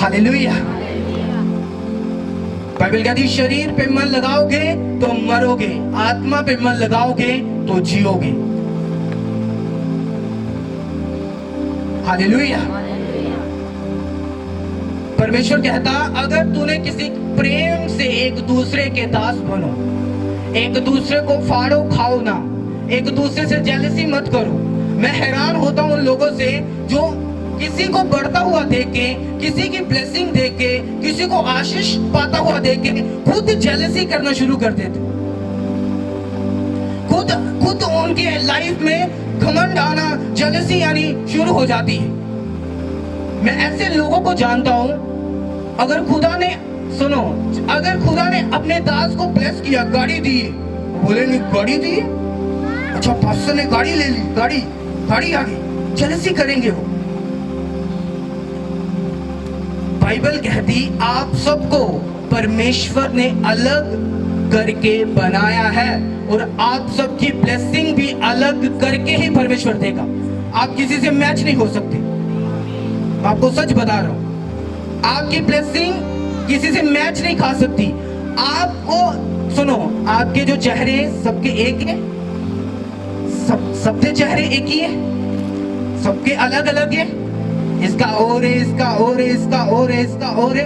Hallelujah. Bible कहती है शरीर पे मन लगाओगे तो मरोगे, आत्मा पे मन लगाओगे तो जियोगे। हालेलुया। परमेश्वर कहता अगर तूने किसी प्रेम से एक दूसरे के दास बनो, एक दूसरे को फाड़ो खाओ ना, एक दूसरे से जेलसी मत करो। मैं हैरान होता हूं उन लोगों से जो किसी को बढ़ता हुआ देख के, किसी की ब्लेसिंग देख के, किसी को आशीष पाता हुआ देख के खुद जेलसी करना शुरू कर देते। खुद उनके लाइफ में घमंड आना, जेलसी आनी शुरू हो जाती है। मैं ऐसे लोगों को जानता हूं, अगर खुदा ने सुनो, अगर खुदा ने अपने दास को ब्लेस किया, गाड़ी दी, बोले नहीं गाड़ी दी, अच्छा पास्टर ने गाड़ी ले ली, गाड़ी आ गई, जेलसी करेंगे वो। बाइबल कहती आप सबको परमेश्वर ने अलग करके बनाया है और आप सबकी ब्लेसिंग भी अलग करके ही परमेश्वर देगा। आप किसी से मैच नहीं हो सकते, आपको सच बता रहा हूं। आपकी ब्लेसिंग किसी से मैच नहीं खा सकती। आपको सुनो, आपके जो चेहरे सबके एक है, सबके चेहरे एक ही है, सबके अलग अलग है। इसका और है, इसका और है, इसका और है, इसका और है।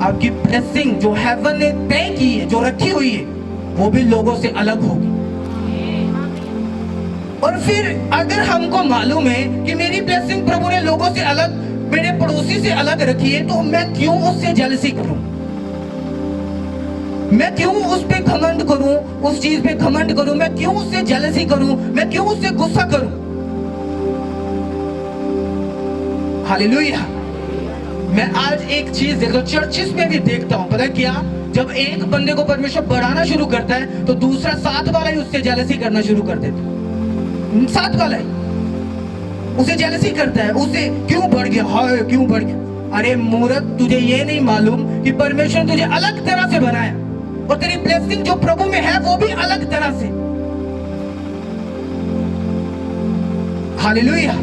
आपकी ब्लेसिंग जो हेवन ने तय की है, जो रखी हुई है, वो भी लोगों से अलग होगी। और फिर अगर हमको मालूम है कि मेरी ब्लेसिंग प्रभु ने लोगों से अलग, मेरे पड़ोसी से अलग रखी है, तो मैं क्यों उससे जेलसी करूं? मैं क्यों उस पे घमंड करूं, उस चीज पे घमंड करूं? मैं क्यों उससे जेलसी करूं? मैं क्यों उससे गुस्सा करूं? हालेलुया। मैं आज एक चीज देखता हूं, चर्चिस में भी देखता हूं, पता है क्या? जब एक बंदे को परमेश्वर बढ़ाना शुरू करता है तो दूसरा साथ वाला ही उससे जेलसी करना शुरू कर देता है। साथ वाला ही उसे जेलसी करता है, उसे क्यों बढ़ गया, हाय क्यों बढ़ गया। अरे मूर्ख, तुझे ये नहीं मालूम कि परमेश्वर तुझे अलग तरह से बनाया और तेरी ब्लेसिंग जो प्रभु में है वो भी अलग तरह से। हालेलुया।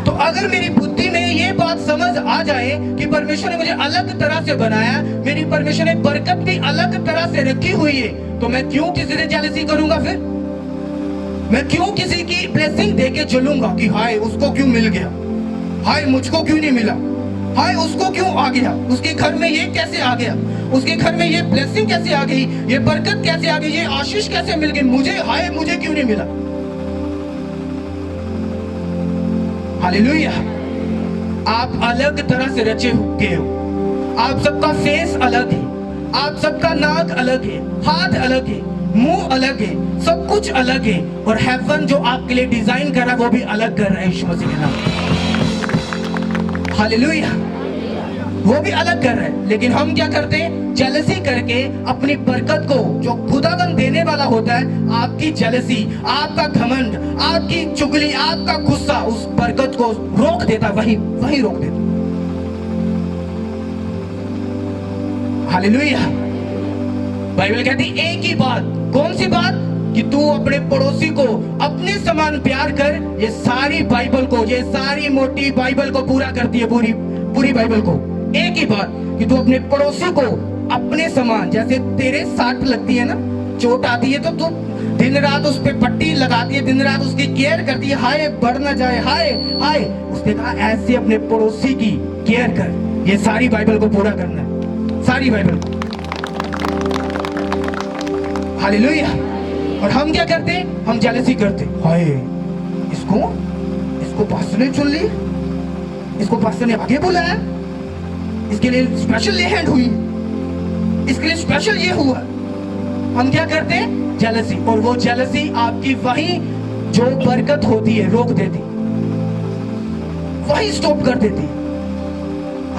तो अगर मेरी बुद्धि में ये बात समझ आ जाए कि परमेश्वर ने मुझे अलग तरह से बनाया, मेरी परमेश्वर ने बरकत भी अलग तरह से रखी हुई है, तो मैं क्यों किसी से जेलसी करूंगा? फिर मैं क्यों किसी की ब्लेसिंग देके चलूंगा कि हाय उसको क्यों मिल गया, हाय मुझको क्यों नहीं मिला, हाय उसको क्यों आ गया, उसके घर में ये कैसे आ गया, उसके घर में ये ब्लेसिंग कैसे आ गई, ये बरकत कैसे आ गई, ये आशीष कैसे मिल गई, मुझे हाय मुझे क्यों नहीं मिला। हालेलुया। आप अलग तरह से रचे गए हो। आप सबका फेस अलग है, आप सबका नाक अलग है, हाथ अलग है, मुंह अलग है, सब कुछ अलग है। और हेवन जो आपके लिए डिजाइन कर रहा है वो भी अलग कर रहा है यीशु मसीह के नाम। हालेलुया। वो भी अलग कर रहा है, लेकिन हम क्या करते हैं? जेलसी करके अपनी बरकत को, जो खुदावन देने वाला होता है, आपकी जेलसी, आपका घमंड, आपकी चुगली, आपका गुस्सा उस बरकत को रोक देता, वही रोक देता। हालेलुया। बाइबल कहती एक ही बात, कौन सी बात? कि तू अपने पड़ोसी को अपने समान प्यार कर। ये सारी बाइबल को, ये सारी मोटी बाइबल को पूरा करती है, पूरी बाइबल को। एक ही बात कि तू अपने पड़ोसी को अपने समान, जैसे तेरे साथ लगती है ना, चोट आती है तो तू दिन रात उस पे पट्टी लगाती है, दिन रात उसकी केयर करती है, हाय बढ़ ना जाए, हाय हाय। उसने कहा ऐसे अपने पड़ोसी की केयर कर। ये सारी बाइबल को पूरा करना है, सारी बाइबल को। हालेलुया। और हम क्या करते हैं? हम जेलसी करते, हाय इसको पास्टर ने चुन ली, इसको पास्टर ने आगे बुलाया, इसके लिए स्पेशल ये हैंड हुई, इसके लिए स्पेशल ये हुआ। हम क्या करते हैं? जेलसी। और वो जेलसी आपकी वही जो बरकत होती है रोक देती, वही स्टॉप कर देती।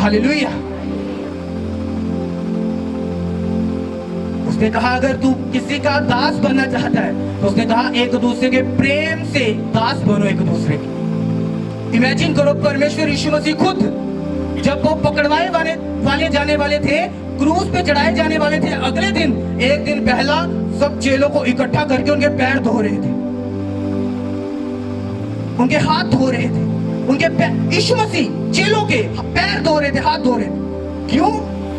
हालेलुया। उसने कहा अगर तू किसी का दास बनना चाहता है तो उसने कहा एक दूसरे के प्रेम से दास बनो एक दूसरे के। इमेजिन करो, परमेश्वर यीशु मसीह खुद जब वो पकड़वाए वाले जाने वाले थे, क्रूस पे चढ़ाए जाने वाले थे, अगले दिन, एक दिन पहला सब चेलों को इकट्ठा करके उनके पैर धो रहे थे, उनके हाथ धो रहे थे, उनके यीशु मसीह चेलों के पैर धो रहे थे, हाथ धो रहे थे। क्यों?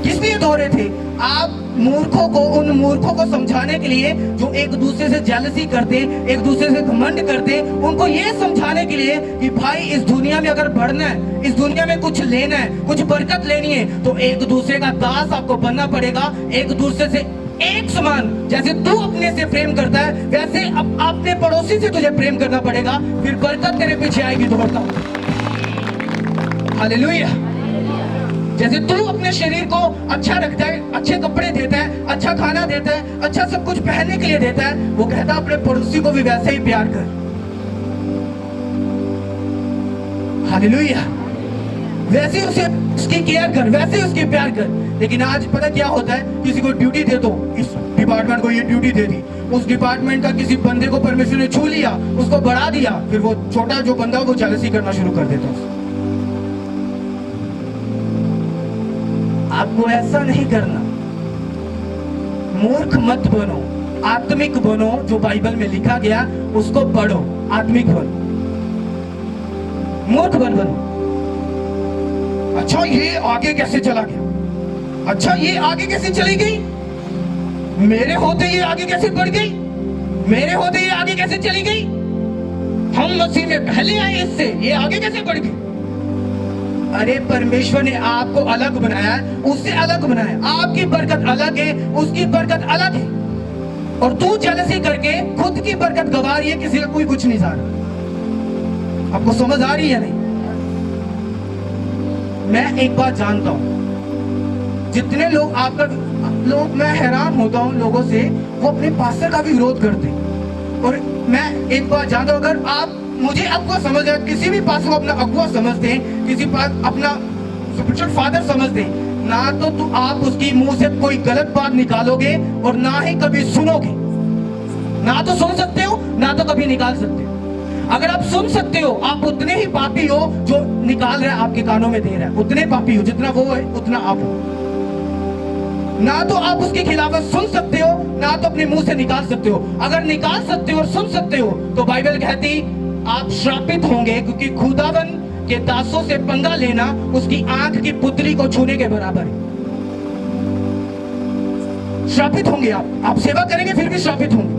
किस लिए धो रहे थे? आप मूर्खों को, उन मूर्खों को समझाने के लिए जो एक दूसरे से जेलसी करते, एक दूसरे से घमंड करते, उनको ये समझाने के लिए कि भाई इस दुनिया में अगर बढ़ना है, इस दुनिया में कुछ लेना है, कुछ बरकत लेनी है, तो एक दूसरे का दास आपको बनना पड़ेगा। एक दूसरे से एक समान, जैसे तू अपने से प्रेम करता है वैसे अपने पड़ोसी से तुझे प्रेम करना पड़ेगा, फिर बरकत तेरे पीछे आएगी दौड़ता हुआ। हालेलुया। जैसे तू अपने शरीर को अच्छा रखता है, अच्छे कपड़े देता है, अच्छा खाना देता है, अच्छा सब कुछ पहनने के लिए देता है, वो कहता है अपने पड़ोसी को भी वैसे ही प्यार कर। हालेलुया। वैसे उसे उसकी केयर कर, वैसे उसकी प्यार कर। लेकिन आज पता क्या होता है, किसी को ड्यूटी दे दो, इस डिपार्टमेंट को ये ड्यूटी दे दी, उस डिपार्टमेंट का किसी बंदे को परमेश्वर ने छू लिया, उसको बढ़ा दिया, फिर वो छोटा जो बंदा वो जेलसी करना शुरू कर देता है। आपको ऐसा नहीं करना। मूर्ख मत बनो, आत्मिक बनो। जो बाइबल में लिखा गया उसको पढ़ो, आत्मिक बनो, मूर्ख बन बनो। अच्छा ये आगे कैसे चला गया? अच्छा ये आगे कैसे चली गई? मेरे होते ये आगे कैसे बढ़ गई? मेरे होते ये आगे कैसे चली गई? हम मसीह में पहले आए, इससे ये आगे कैसे बढ़ गई? अरे परमेश्वर ने आपको अलग बनाया है, उससे अलग बनाया है। आपकी बरकत अलग है, उसकी बरकत अलग है। और तू जेलसी करके खुद की बरकत गवा रही है, किसी का कोई कुछ नहीं जाना। आपको समझ आ रही है नहीं? मैं एक बात जानता हूं, जितने लोग मैं हैरान होता हूं लोगों से, वो अपने पास्टर का भी विरोध करते हैं। और मैं एक बात जानता हूं, अगर आप मुझे अगुआ समझ है, किसी भी पास को अपना अगुआ समझते हैं, किसी पास अपना स्पिरिचुअल फादर समझते हैं, ना तो तू आप उसकी मुंह से कोई गलत बात निकालोगे और ना ही कभी सुनोगे। ना तो सुन सकते हो, ना तो कभी निकाल सकते हो। अगर आप सुन सकते हो, आप उतने ही पापी हो जो निकाल रहा है, आपके कानों में दे रहा है। उतने पापी हो, जितना वो है उतना आप हो। ना तो आप उसके खिलाफ सुन सकते हो, ना तो अपने मुंह से निकाल सकते हो। अगर निकाल सकते हो और सुन सकते हो तो बाइबल कहती आप श्रापित होंगे, क्योंकि खुदावन के दासों से पंगा लेना उसकी आंख की पुतली को छूने के बराबर है। श्रापित होंगे आप सेवा करेंगे फिर भी श्रापित होंगे,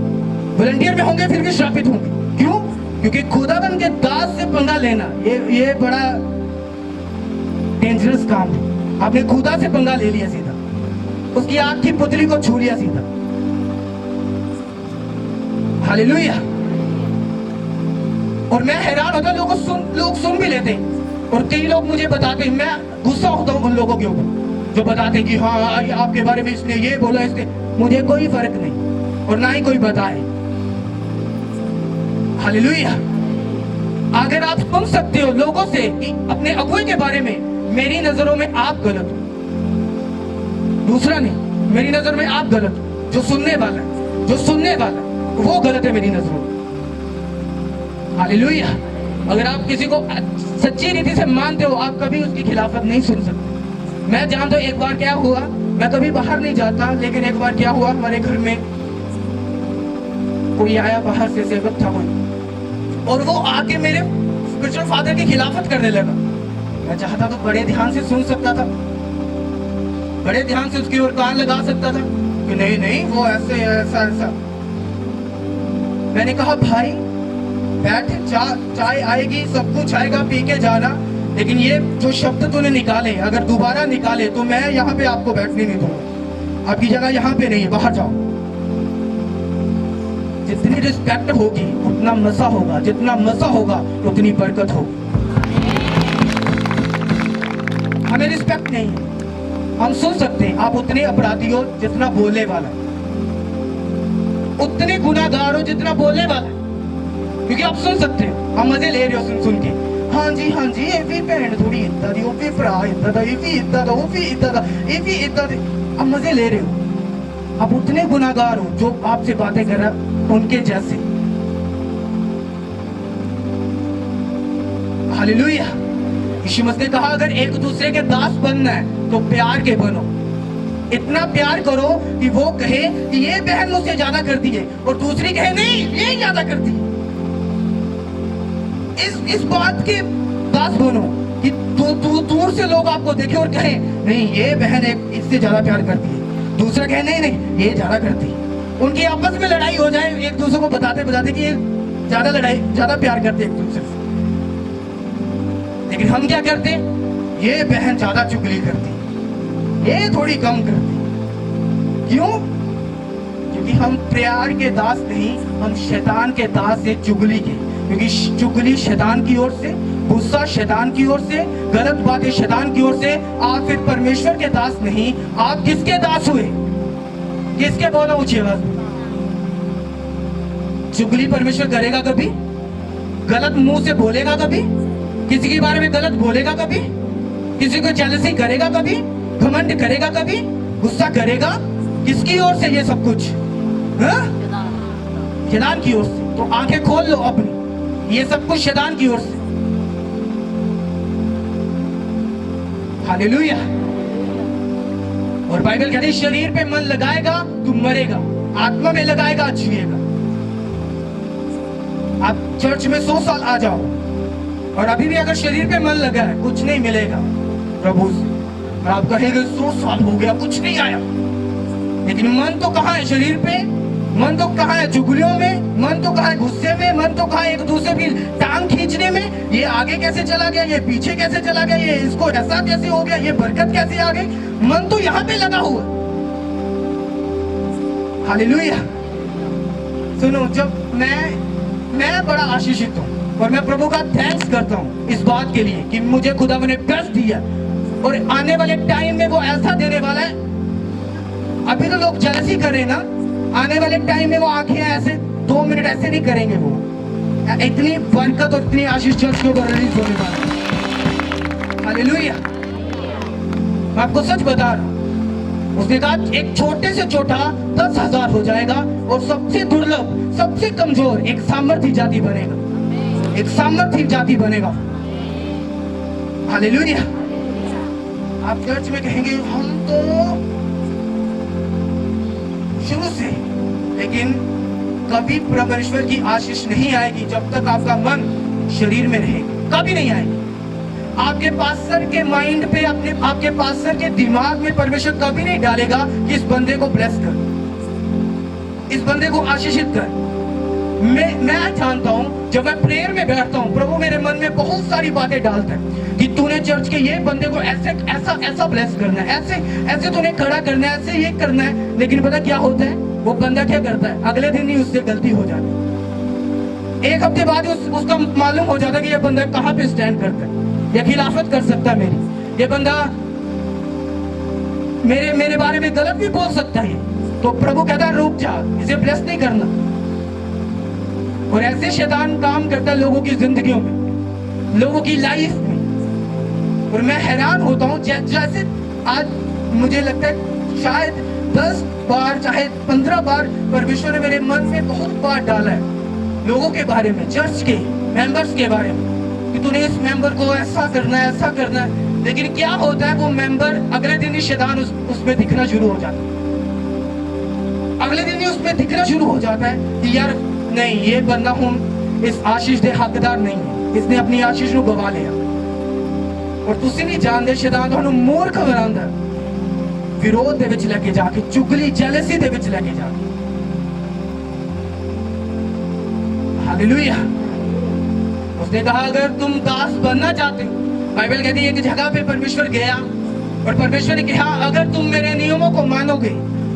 वॉलंटियर में होंगे फिर भी श्रापित होंगे। क्यों? क्योंकि खुदावन के दास से पंगा लेना ये बड़ा डेंजरस काम है। आपने खुदा से पंगा ले लिया सीधा, उसकी आंख की पुतली को छू लिया सीधा। हालेलुया। और मैं हैरान होता, लोग सुन भी लेते हैं। और कई लोग मुझे बताते हैं, मैं गुस्सा होता हूं उन लोगों के ऊपर जो बताते हैं कि हाँ आपके बारे में इसने ये बोला, इसने। मुझे कोई फर्क नहीं और ना ही कोई बताए। हालेलुया। अगर आप सुन सकते हो लोगों से कि अपने अगुए के बारे में, मेरी नजरों में आप गलत हो, दूसरा नहीं, मेरी नजर में आप गलत हो। जो सुनने वाला वो गलत है मेरी नजरों में। हालेलुया। अगर आप किसी को सच्ची रीति से मानते हो, आप कभी उसकी खिलाफत नहीं सुन सकते। मैं जानता हूं एक बार क्या हुआ, मैं कभी बाहर नहीं जाता, लेकिन एक बार क्या हुआ, हमारे घर में कोई आया बाहर से, सेवक था कोई, और वो आके मेरे स्पिरिचुअल फादर की खिलाफत करने लगा। मैं चाहता तो बड़े ध्यान से सुन सकता था, बड़े ध्यान से उसकी ओर कान लगा सकता था कि नहीं वो ऐसे ऐसा। मैंने कहा भाई बैठ, चाय आएगी, सब कुछ आएगा, पी के जाना, लेकिन ये जो शब्द तूने निकाले अगर दोबारा निकाले तो मैं यहाँ पे आपको बैठने नहीं दूंगा। आपकी जगह यहाँ पे नहीं है, बाहर जाओ। जितनी रिस्पेक्ट होगी उतना मजा होगा, जितना मजा होगा उतनी बरकत होगी। हमें रिस्पेक्ट नहीं है, हम सुन सकते हैं। आप उतने अपराधी हो जितना बोलने वाला, उतने गुनाहगार हो जितना बोलने वाला, क्योंकि आप सुन सकते हो। हम मजे ले रहे हो सुन के, हाँ जी ये भी भैन थोड़ी इतना दी, वो भी भरा इतना था, ये भी इतना था, वो भी इतना था, ये भी इतना थे। आप मजे ले रहे हो। आप उतने गुनाहगार हो जो आपसे बातें कर रहा उनके जैसे। हालेलुया। यीशु मसीह ने कहा अगर एक दूसरे के दास बनना है तो प्यार के बनो। इतना प्यार करो कि वो कहे कि ये बहन मुझसे ज्यादा करती है और दूसरी कहे नहीं ये ज्यादा करती है। इस बात के दास बनो कि दूर से लोग आपको देखे और कहें नहीं ये बहन एक इससे ज्यादा प्यार करती है, दूसरा कहे नहीं नहीं ये ज्यादा करती है। उनकी आपस में लड़ाई हो जाए, एक दूसरे को बताते बताते कि ये ज्यादा प्यार करते एक दूसरे से। लेकिन हम क्या करते, ये बहन ज्यादा चुगली करती, ये थोड़ी कम करती। क्यों? क्योंकि हम प्यार के दास नहीं, हम शैतान के दास है, चुगली के। क्योंकि चुगली शैतान की ओर से, गुस्सा शैतान की ओर से, गलत बातें शैतान की ओर से। आप फिर परमेश्वर के दास नहीं, आप किसके दास हुए? किसके? बोलो ऊंची आवाज में। चुगली परमेश्वर करेगा कभी? गलत मुंह से बोलेगा कभी? किसी के बारे में गलत बोलेगा कभी? किसी को जेलसी करेगा कभी? घमंड करेगा कभी? गुस्सा करेगा? किसकी ओर से ये सब कुछ? शैतान की ओर से। तो आंखें खोल लो अपनी, ये सब कुछ शैतान की ओर से। हालेलुया। और बाइबल कहती है शरीर पे मन लगाएगा तू मरेगा, आत्मा में लगाएगा जिएगा। आप चर्च में 100 साल आ जाओ और अभी भी अगर शरीर पे मन लगा है, कुछ नहीं मिलेगा प्रभु से। और आप कहेंगे 100 साल हो गया कुछ नहीं आया, लेकिन मन तो कहाँ है? शरीर पे मन तो कहाँ है? चुगलियों में मन तो कहाँ है? गुस्से में मन तो कहाँ है? एक दूसरे की टांग खींचने में, ये आगे कैसे चला गया, ये पीछे कैसे चला गया, ये इसको ऐसा कैसे हो गया, ये बरकत कैसे आ गई। मन तो यहाँ पे लगा हुआ। हालेलुया। सुनो, जब मैं बड़ा आशीषित हूँ और मैं प्रभु का थैंक्स करता हूँ इस बात के लिए कि मुझे खुदा ने बेस्ट दिया और आने वाले टाइम में वो ऐसा देने वाला है। अभी तो लोग जेलसी कर रहे हैं ना, आने वाले टाइम में वो आंखें ऐसे 2 मिनट ऐसे नहीं करेंगे। वो इतनी बरकत और इतनी आशीष चर्च के ऊपर रिलीज होने वाला है। हालेलुया। मैं आपको सच बता रहा हूँ, उसने कहा एक छोटे से छोटा 10,000 हो जाएगा और सबसे दुर्लभ, सबसे कमजोर एक सामर्थ्य जाति बनेगा, एक सामर्थ्य जाति बनेगा। हालेलुया। आप चर्च में कहेंगे हम तो शुरू से, लेकिन कभी परमेश्वर की आशीष नहीं आएगी जब तक आपका मन शरीर में रहेगा। कभी नहीं आएगी। आपके पास्टर के माइंड पे, आपके पास्टर के दिमाग में परमेश्वर कभी नहीं डालेगा कि इस बंदे को ब्लेस कर, इस बंदे को आशीषित कर। मैं जानता हूं, जब मैं प्रेयर में बैठता हूं, प्रभु मेरे मन में बहुत सारी बातें डालता है कि तूने चर्च के ये बंदे को ऐसा ब्लेस करना है, ऐसे तूने खड़ा करना है, ऐसे ये करना है। लेकिन पता क्या होता है? वो बंदा क्या करता है? अगले दिन ही उससे गलती हो जाती है। एक हफ्ते बाद उसका मालूम हो जाता है कि ये बंदा कहाँ पे स्टैंड करता है, ये खिलाफत कर सकता है मेरी, ये बंदा मेरे बारे में गलत भी बोल सकता है। तो प्रभु कहता है रुक जा, इसे ब्लेस नहीं करना। और ऐसे शैतान काम करता है लोगों की जिंदगियों में, लोगों की लाइफ में। और मैं हैरान होता हूँ, जैसे आज मुझे लगता है शायद 10 बार चाहे 15 बार परमेश्वर ने मेरे मन में बहुत बार डाला है लोगों के बारे में, चर्च के मेंबर्स के बारे में, कि तूने इस मेंबर को ऐसा करना है, ऐसा करना है। लेकिन क्या होता है? वो मेंबर अगले दिन ही शैतान उसमें दिखना शुरू हो जाता है। अगले दिन ही उसमें दिखना शुरू हो जाता है कि यार नहीं, ये बंदा हम इस आशीष दे हकदार नहीं है, इसने अपनी आशीष को गवा लिया। और तुसी नहीं जानते शैतान ਤੁਹਾਨੂੰ मूर्ख बनांदा विरोध दे विच लेके जाके, चुगली जेलसी दे विच लेके जाके। हालेलुया। उसने कहा अगर तुम दास बनना चाहते हो, बाइबल कहती है एक जगह पे परमेश्वर गया और परमेश्वर ने कहा अगर तुम मेरे नियमों को मानोगे,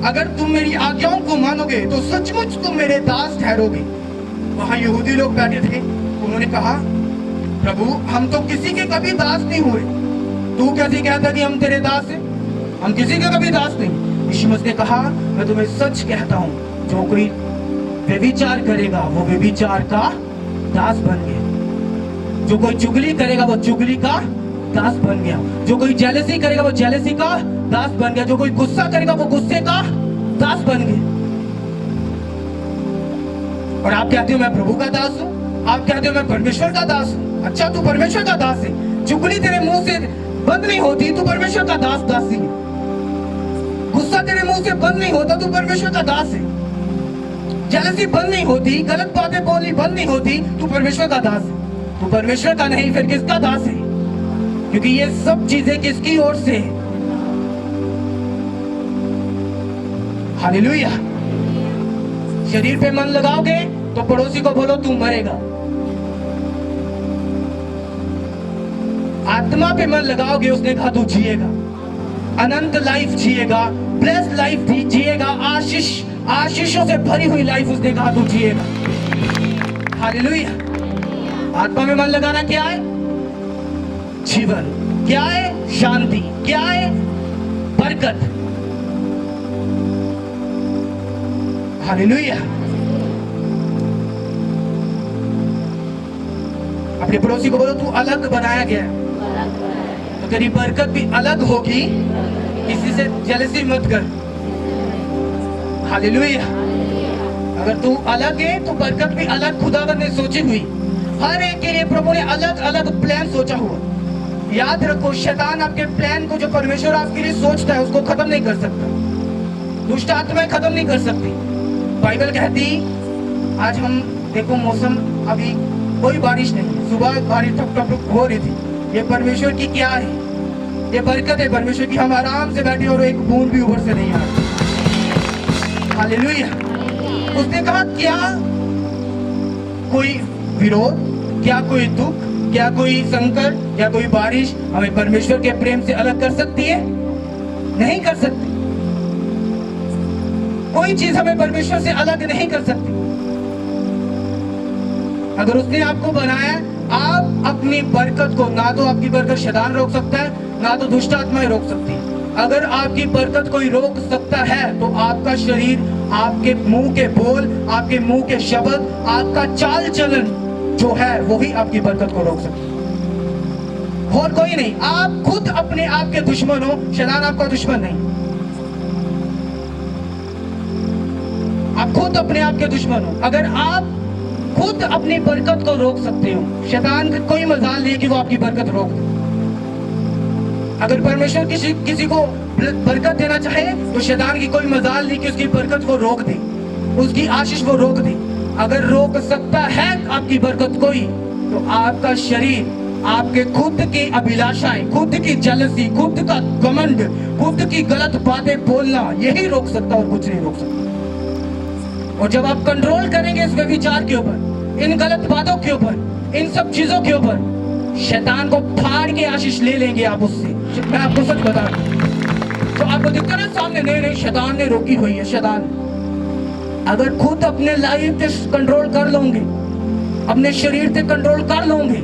अगर तुम मेरी आज्ञाओं को मानोगे तो सचमुच तुम मेरे दास ठहरोगे। वहां यहूदी लोग बैठे थे, उन्होंने कहा प्रभु हम तो किसी के कभी दास नहीं हुए, तू कैसे कहता कि हम तेरे दास हैं? हम किसी के कभी दास नहीं। यीशु मसीह ने कहा मैं तुम्हें सच कहता हूं, जो कोई व्यभिचार करेगा वो व्यभिचार का दास बन गया, जो कोई चुगली करेगा वो चुगली का दास बन गया, जो कोई जेलसी करेगा वो जेलसी का दास बन गया, जो कोई गुस्सा करेगा वो गुस्से का दास बन गया। और आप कहते हो मैं प्रभु का दास हूं, आप कहते हो मैं परमेश्वर का दास हूं। अच्छा तू परमेश्वर का दास है, चुगली तेरे मुंह से बंद नहीं होती, तू परमेश्वर का दासी है। गुस्सा तेरे मुंह से बंद नहीं होता, तू परमेश्वर का दास है। जेलसी बंद नहीं होती, गलत बातें बोलनी बंद नहीं होती, तू परमेश्वर का दास है। तू परमेश्वर का नहीं फिर किसका दास है? क्योंकि ये सब चीजें किसकी ओर से है? हालेलुया। शरीर पे मन लगाओगे तो पड़ोसी को बोलो तू मरेगा। आत्मा पे मन लगाओगे, उसने कहा तू जिएगा, अनंत लाइफ जिएगा, ब्लेस्ड लाइफ जिएगा, आशीषों से भरी हुई लाइफ उसने कहा तू जिएगा। हालेलुया। आत्मा में मन लगाना क्या है? जीवन। क्या है? शांति। क्या है? बरकत। हालेलुया। अपने पड़ोसी को बोलो तू अलग बनाया गया है, तो तेरी बरकत भी अलग होगी। किसी से जेलसी मत कर। हालेलुया। अगर तू अलग है तो बरकत भी अलग खुदावंद ने सोची हुई। हर एक के लिए प्रभु ने अलग अलग प्लान सोचा हुआ। याद रखो, शैतान आपके प्लान को जो परमेश्वर आपके लिए सोचता है उसको खत्म नहीं कर सकता। दुष्ट आत्माएं खत्म नहीं कर सकती। बाइबल कहती, आज हम देखो मौसम, अभी कोई बारिश नहीं, सुबह बारिश टप टप हो रही थी। ये परमेश्वर की क्या है? ये बरकत है परमेश्वर की। हम आराम से बैठे और एक बूंद भी ऊपर से नहीं आ रही। हालेलुया। उसने कहा क्या कोई विरोध, क्या कोई दुख, क्या कोई संकट, क्या कोई बारिश हमें परमेश्वर के प्रेम से अलग कर सकती है? नहीं कर सकती। कोई चीज हमें परमेश्वर से अलग नहीं कर सकती। अगर उसने आपको बनाया, आप अपनी बरकत को, ना तो आपकी बरकत शैतान रोक सकता है, ना तो दुष्ट आत्माएं रोक सकती है। अगर आपकी बरकत कोई रोक सकता है तो आपका शरीर, आपके मुंह के बोल, आपके मुंह के शब्द, आपका चाल चलन जो है वही आपकी बरकत को रोक सकता है, और कोई नहीं। आप खुद अपने आप के दुश्मन हो, शैतान आपका दुश्मन नहीं। आप खुद अपने आप के दुश्मन हो। अगर आप खुद अपनी बरकत को रोक सकते हो, शैतान का कोई मजाल नहीं कि वो आपकी बरकत रोक दे। अगर परमेश्वर किसी को बरकत देना चाहे तो शैतान की कोई मजाल नहीं कि उसकी बरकत को रोक दे, उसकी आशीष को रोक दे। अगर रोक सकता है आपकी बरकत कोई, तो आपका शरीर, आपके खुद की अभिलाषाएं, खुद की जलसी, खुद का घमंड, खुद की गलत बातें बोलना, यही रोक सकता और कुछ नहीं रोक सकता। और जब आप कंट्रोल करेंगे इस व्यभिचार के ऊपर, इन गलत बातों के ऊपर, इन सब चीजों के ऊपर, शैतान को फाड़ के आशीष ले लेंगे आप उससे। मैं आपको सच बता रहा हूं। तो आपको दिखता ना सामने, नहीं शैतान ने रोकी हुई है। शैतान अगर खुद अपने लाइफ पे कंट्रोल कर लोगे, अपने शरीर पे कंट्रोल कर लोगे,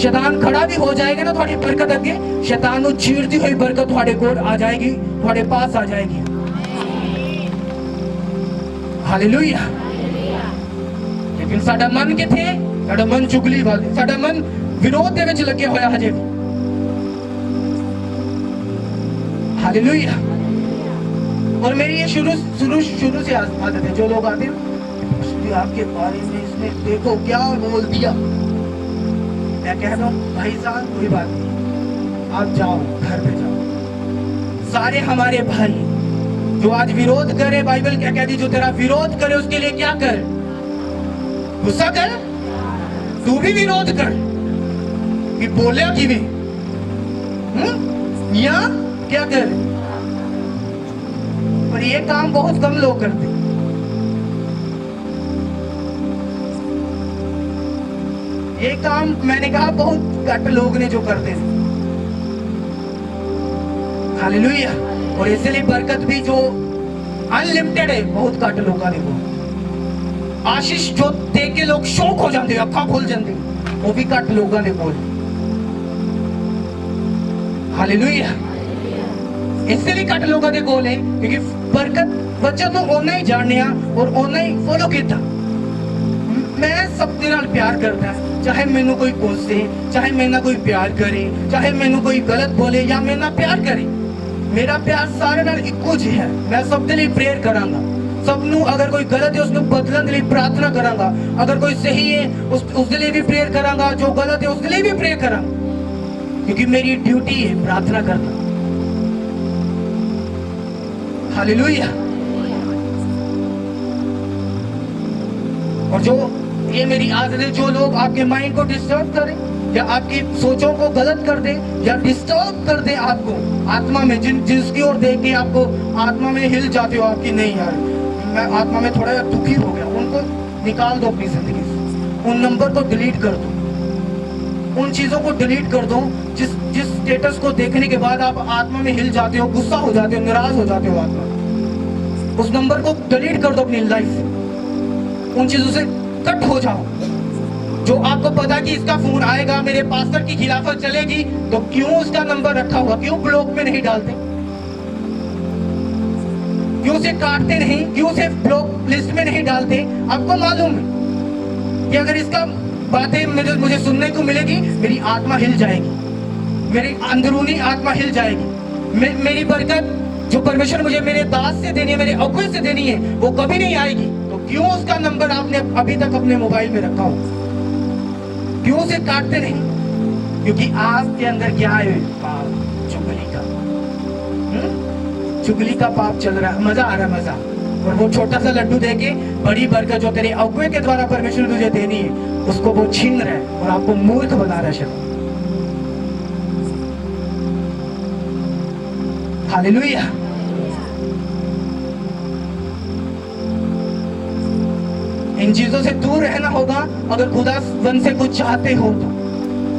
शैतान खड़ा भी हो जाएगा ना थोड़ी बरकत अगे, शैतान को चीरती हुई बरकत थोड़े कोल आ जाएगी, थोड़े पास आ जाएगी। हालेलुया। लेकिन साडा मन किथे? साडा मन चुगली वाले, साडा मन विरोध दे विच लगे होया हजे। हालेलुया। और मेरी ये शुरू से आदत है, जो लोग आते हैं आपके बारे में इसने देखो क्या बोल दिया, मैं कहता हूँ भाई साहब कोई बात नहीं, आप जाओ घर पे जाओ। सारे हमारे भाई जो आज विरोध करे, बाइबल क्या कहती, जो तेरा विरोध करे उसके लिए क्या कर? गुस्सा कर, तू भी विरोध कर कि बोले कि भी या क्या कर। पर ये काम बहुत कम लोग करते। ये काम मैंने कहा बहुत घट लोग ने जो करते थे। हालेलुया। और इसलिए बरकत भी जो अनलिमिटेड है बहुत घट लोग ने को आशीष जो दे के लोग शौक हो जाते, अखा खोल जाते, वो भी घट लोग ने बोल। हालेलुया। इसलिए घट लोग ने कोल है क्योंकि बरकत बच्चा तो ओना ही जानने और ओना ही फॉलो किया। मैं सब दे नाल प्यार करता है, चाहे मैनू कोई कोसे, चाहे मेरे नाल कोई प्यार करे, चाहे मैनू कोई गलत बोले या मेरे नाल प्यार करे, मेरा प्यार सारे नाल इक्को जी है। मैं सब दे लिए प्रेयर करांगा, सबनू अगर कोई गलत है उसको बदलन के लिए प्रार्थना करांगा, अगर कोई सही है उसके लिए भी प्रेयर करांगा, जो गलत है उसके लिए भी प्रेयर करांगा, क्योंकि मेरी ड्यूटी है प्रार्थना करना। हालेलुया। और जो ये मेरी आदत है, जो लोग आपके माइंड को डिस्टर्ब करें, या आपकी सोचों को गलत कर दे या डिस्टर्ब कर दे आपको आत्मा में, जिसकी ओर देख के आपको आत्मा में हिल जाते हो आपकी, नहीं यार मैं आत्मा में थोड़ा दुखी हो गया, उनको निकाल दो अपनी जिंदगी से। उन नंबर को डिलीट कर दो, उन चीजों को डिलीट कर दो जिस स्टेटस को देखने के बाद आप आत्मा में हिल जाते हो, गुस्सा हो जाते हो, नाराज हो जाते हो आत्मा, उस नंबर को डिलीट कर दो अपनी लाइफ से। उन चीजों से कट हो जाओ। जो आपको पता कि इसका फोन आएगा, मेरे पास्टर की खिलाफत चलेगी, तो क्यों उसका नंबर रखा हुआ, क्यों ब्लॉक में नहीं डालते, क्यों उसे काटते नहीं, क्यों उसे ब्लॉक लिस्ट में नहीं डालते? आपको मालूम है कि अगर इसका बातें मुझे सुनने को मिलेगी, मेरी आत्मा हिल जाएगी, मेरी अंदरूनी आत्मा हिल जाएगी, मेरी बरकत जो परमेश्वर मुझे मेरे दास से देनी है, मेरे अगुए से देनी है, वो कभी नहीं आएगी। तो क्यों उसका नंबर आपने अभी तक अपने मोबाइल में रखा हो, क्यों उसे काटते नहीं? क्योंकि आपके अंदर क्या है? पाप, चुगली का, चुगली का पाप चल रहा है, मजा आ रहा है, मजा। और वो छोटा सा लड्डू देके बड़ी बरकत जो तेरे अगुए के द्वारा परमेश्वर तुझे देनी है, उसको वो छीन रहा है और आपको मूर्ख बना रहा है शैतान। हालेलुया। इन चीजों से दूर रहना होगा। अगर खुदावन से कुछ चाहते हो तो,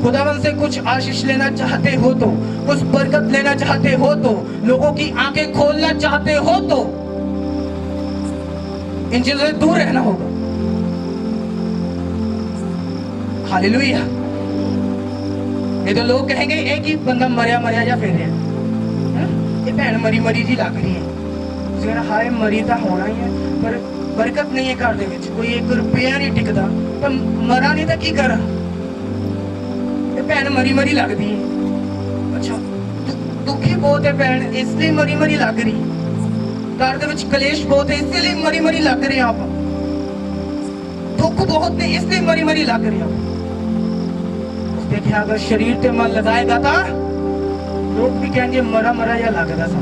खुदावन से कुछ आशीष लेना चाहते हो तो, कुछ बरकत लेना चाहते हो तो, लोगों की आंखें खोलना चाहते हो तो, इन चीजों से दूर रहना होगा। हालेलुया। ये तो लोग कहेंगे एक ही बंदा मरिया या फिर ये भैन मरी जी लग रही है, हाय मरी तो होना ही है, पर बरकत नहीं है घर दे विच, कोई 1 रुपया नहीं टिकता, पर मरा नहीं तो की करा, भैन मरी लगती है। अच्छा दुखी बहुत है भैन, इसलिए मरी लग रही, घर दे विच कलेश बहुत है, इसलिए मरी लग रहे आप, दुख बहुत ने इसलिए मरी लग रहे आप। देखिए अगर शरीर पे मन लगाएगा था, लोग भी कहेंगे मरा या लगता सा।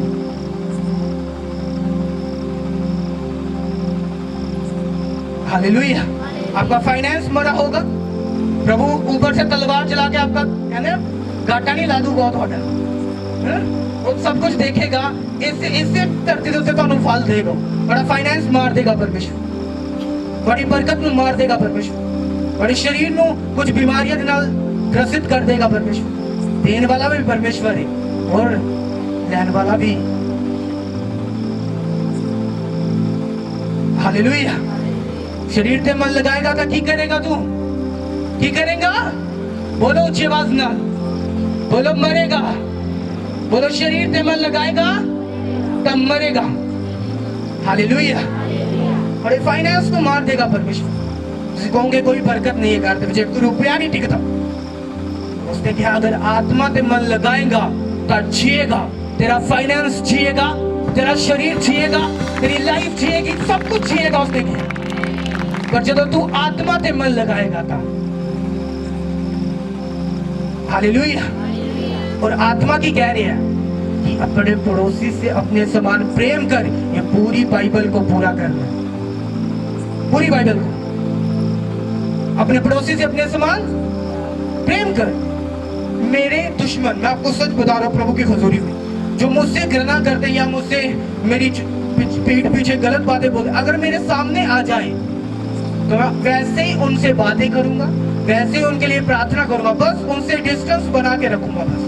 हालेलुया। आपका फाइनेंस मरा होगा, प्रभु ऊपर से तलवार चला के आपका कहने घाटा नहीं ला दू बहुत ऑर्डर, वो सब कुछ देखेगा, इससे धरती से तो फल देगा, बड़ा फाइनेंस मार देगा परमेश्वर, बड़ी बरकत में मार देगा परमेश्वर, बड़े शरीर में कुछ बीमारियां दे नाल ग्रसित कर देगा परमेश्वर। देने वाला भी परमेश्वर है और लेने वाला भी। हालेलुया। शरीर पे मन लगाएगा तो की करेगा तू, की करेगा? बोलो ऊंची आवाज ना, बोलो मरेगा, बोलो शरीर पे मन लगाएगा तब मरेगा। हालेलुया। और फाइनेंस को मार देगा परमेश्वर। कहोगे कोई बरकत नहीं है करते, मुझे 1 रुपया नहीं टिकता, उसने कहा अगर आत्मा पे मन लगाएगा तो जिएगा, तेरा फाइनेंस जिएगा, तेरा शरीर जिएगा, तेरी लाइफ जिएगी, सब कुछ जिएगा उसने कहा। पर जब तू आत्मा पे मन लगाएगा था, हालेलुया। और आत्मा की कह रही है कि अपने पड़ोसी से अपने समान प्रेम कर, ये पूरी बाइबल को पूरा करना, पूरी बाइबल को। अपने पड़ोसी से अपने समान प्रेम कर। मेरे दुश्मन, मैं आपको सच बता रहा हूं प्रभु की हुजूरी में, जो मुझसे घृणा करते या मुझसे मेरी पीठ पीछे गलत बातें बोलते, अगर मेरे सामने आ जाए तो मैं वैसे ही उनसे बातें करूंगा, वैसे ही उनके लिए प्रार्थना करूंगा, बस उनसे डिस्टेंस बना के रखूंगा। बस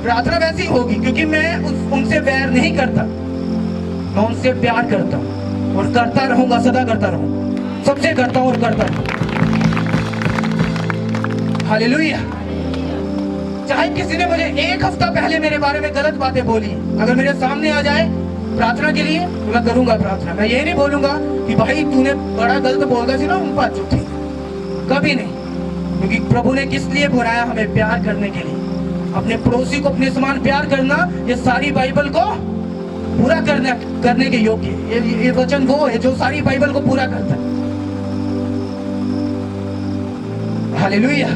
प्रार्थना वैसी होगी, क्योंकि मैं उनसे वैर नहीं करता, मैं उनसे प्यार करता हूं और करता रहूंगा, सदा करता रहूंगा, सबसे करता हूं और करता रहूंगा। हालेलुया। चाहे किसी ने मुझे 1 हफ्ता पहले मेरे बारे में गलत बातें बोली, अगर मेरे सामने आ जाए प्रार्थना के लिए तो मैं करूंगा प्रार्थना। मैं ये नहीं बोलूंगा कि भाई तूने बड़ा गलत बोलता थी ना, उन बात जो थी, कभी नहीं। क्योंकि प्रभु ने किस लिए बुलाया? हमें प्यार करने के लिए, अपने पड़ोसी को अपने समान प्यार करना, ये सारी बाइबल को पूरा करने के योग्य। ये वचन वो है जो सारी बाइबल को पूरा करता है। हालेलुया।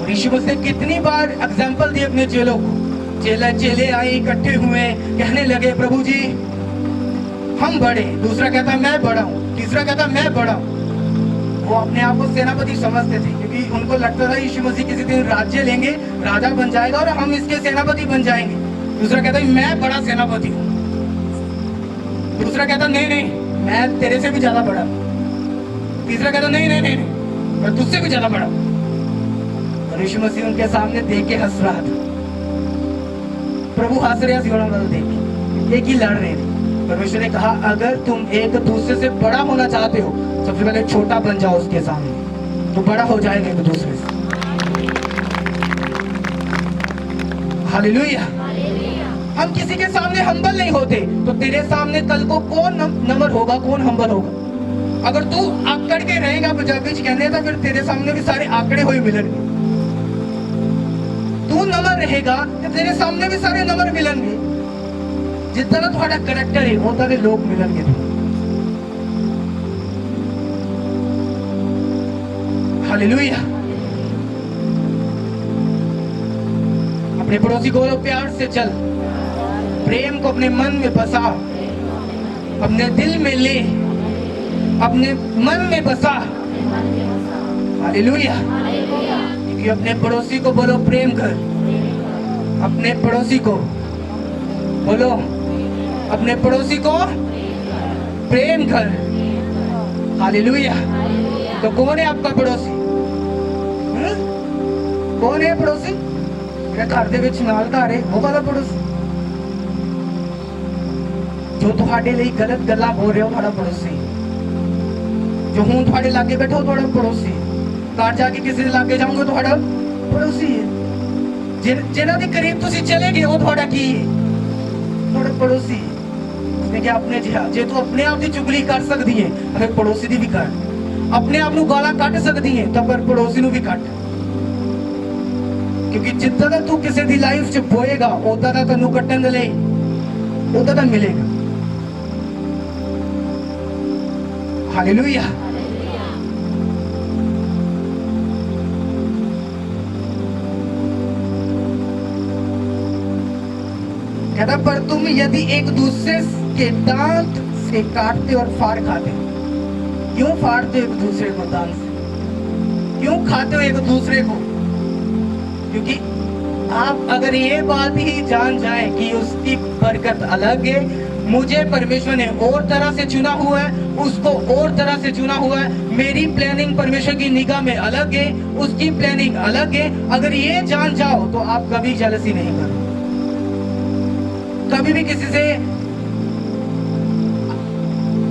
यीशु मसीह ने कितनी बार एग्जाम्पल दिए अपने चेलों को। चेले आए, इकट्ठे हुए, कहने लगे प्रभु जी हम बड़े, दूसरा कहता मैं बड़ा हूं, तीसरा कहता मैं बड़ा हूं। वो अपने आप को सेनापति समझते थे, क्योंकि उनको लगता था यीशु मसीह किसी दिन राज्य लेंगे, राजा बन जाएगा और हम इसके सेनापति बन जाएंगे। दूसरा कहता है मैं बड़ा सेनापति हूँ। दूसरा कहता नहीं नहीं मैं तेरे से भी ज्यादा बड़ा। तीसरा कहता नहीं नहीं नहीं मैं तुझसे भी ज्यादा बड़ा। और यीशु मसीह उनके सामने देख के हंस रहा था। प्रभु हंस रहे हैं देख के, एक ही लड़ रहे थे। परमेश्वर ने कहा अगर तुम एक दूसरे से बड़ा होना चाहते हो, सबसे पहले छोटा बन जाओ उसके सामने, तो बड़ा हो जाएगा एक दूसरे से। हालेलुया। हम किसी के सामने हम्बल नहीं होते, तो तेरे सामने कल को कौन नम्र होगा, कौन हम्बल होगा? अगर तू आकड़ के रहेगा, पंजाबी च कहने, तो फिर तेरे सामने भी सारे आकड़े हुए मिलेंगे। तू नम्र रहेगा तो तेरे सामने भी सारे नम्र मिलेंगे। जितना तुम्हारा करैक्टर है उतना के लोग मिलेंगे। हालेलुया। अपने पड़ोसी को बोलो प्यार से चल, प्रेम को अपने मन में बसा, अपने दिल में ले, अपने मन में बसा। हालेलुया। क्योंकि अपने पड़ोसी को बोलो प्रेम कर, अपने पड़ोसी को बोलो, अपने पड़ोसी को प्रेम कर। हालेलुया। तो कौन है आपका पड़ोसी? कौन है पड़ोसी? मेरे घर दे विच नाल घर है, वो वाला पड़ोसी जो तुहाडे लिए गलत गल्लां बोल रहे हो, तुहाडा पड़ोसी। जो हूं तुहाडे लागे बैठो, तुहाडा पड़ोसी। घर जाके किसी दे लागे जाओगे, तुहाडा पड़ोसी है। जिन्हां दे करीब तुसीं चले गए, वो तुहाडा की है? तुहाडा पड़ोसी। उसने क्या अपने जिहा जे तू अपने आप की चुगली कर सकती है, फिर पड़ोसी दी भी कर। अपने आप ਨੂੰ ਗਾਲਾਂ ਕੱਢ ਸਕਦੀ ਹੈ ਤਾਂ ਪਰ ਪੜੋਸੀ ਨੂੰ ਵੀ ਕੱਢ। ਕਿਉਂਕਿ ਜਿੱਦਾਂ ਦਾ ਤੂੰ ਕਿਸੇ ਦੀ ਲਾਈਫ 'ਚ ਬੋਏਗਾ, ਉਦਾਂ ਦਾ ਤੈਨੂੰ ਕੱਟਣ ਦੇ ਲਈ ਉਦਾਂ ਦਾ ਮਿਲੇਗਾ। ਹਾਲੇਲੂਇਆ। कहता पर तुम यदि एक दूसरे के दांत से काटते और फाड़ खाते, क्यों फाड़ते हो एक दूसरे को दांत से? क्यों खाते हो एक दूसरे को? क्योंकि आप अगर ये बात ही जान जाए कि उसकी बरकत अलग है, मुझे परमेश्वर ने और तरह से चुना हुआ है, उसको और तरह से चुना हुआ है, मेरी प्लानिंग परमेश्वर की निगाह में अलग है, उसकी प्लानिंग अलग है। अगर ये जान जाओ तो आप कभी जेलसी नहीं करो, कभी भी किसी से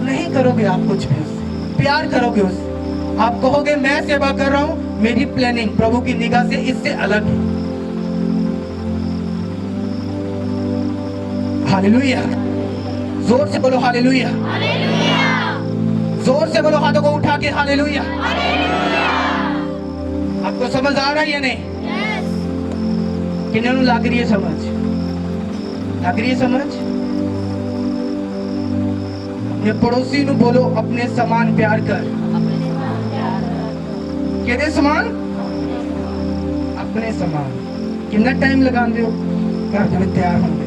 नहीं करोगे, आप कुछ भी उससे प्यार करोगे, उससे आप कहोगे मैं सेवा कर रहा हूं, मेरी प्लानिंग प्रभु की निगाह से इससे अलग है। हालेलुया। जोर से बोलो हालेलुया। जोर से बोलो, हाथों को उठा के हालेलुया। आपको समझ आ रहा है या नहीं? किन्हों लग रही है समझ? लग रही है समझ? अपने पड़ोसी ਨੂੰ बोलो अपने समान प्यार कर। किहदे समान? अपने समान। कितना टाइम लगाते हो घर ਦੇ ਵਿੱਚ ਤਿਆਰ ਹੋਣ ਦੇ?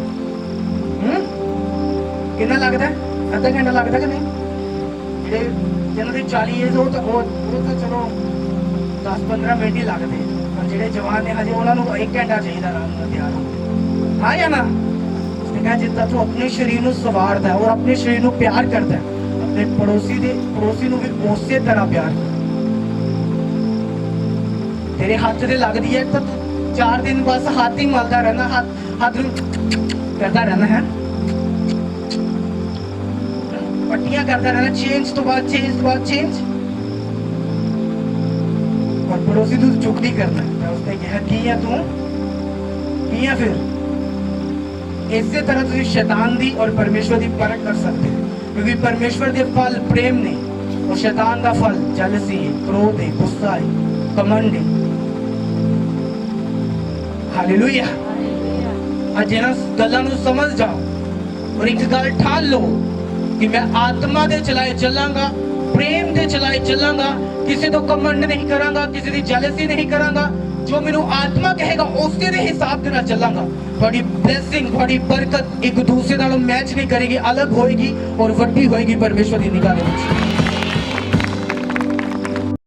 कितना लगता है? आधा घंटा लगता कि नहीं? ਜਿਹੜੇ ਜਿਹਨਾਂ ਦੀ 40 ਏਜ ਉਹ ਤਾਂ ਚਲੋ 10-15 ਮਿੰਟ ਹੀ ਲੱਗਦੇ, ਪਰ ਜਿਹੜੇ ਜਵਾਨ ਨੇ ਹਜੇ ਉਹਨਾਂ ਨੂੰ 1 ਘੰਟਾ ਚਾਹੀਦਾ ਆਰਾਮ ਨਾਲ ਤਿਆਰ ਹੋਣ। ਹਾਂ ਜਾਂ ਨਾ? जितना तू अपने शरीर ਨੂੰ ਸਵਾਰਦਾ और अपने शरीर ਨੂੰ प्यार करता है, अपने पड़ोसी ਨੂੰ भी ਉਸੇ तरह प्यार कर। तेरे हाथ से लगती है तो 4 दिन बस हाथ ही मलता रहना, हाथ करता रहना है, पट्टियां करता रहना, चेंज तो बाद चेंज। और पड़ोसी तू चुगली करना है, उसने कहा की है तू की है। फिर इसी तरह तुम शैतान दी और परमेश्वर दी परख कर सकते हो, क्योंकि परमेश्वर दे फल प्रेम ने और शैतान का फल जेलसी है, क्रोध है, गुस्सा है, कमंड है। हालेलुया। आज जिन्हां गल्लां नूं समझ जाओ और एक गल ठान लो कि मैं आत्मा दे चलाए चलांगा, प्रेम दे चलाए चलांगा, किसी तो कमंड नहीं करांगा, किसी दी जेलसी नहीं करांगा। जो मेनू आत्मा कहेगा उसके हिसाब के नाल चलांगा। थोड़ी ब्लेसिंग, थोड़ी बरकत एक दूसरे नालों मैच नहीं करेगी, अलग होएगी और वड्डी होएगी परमेश्वर की निगाह में।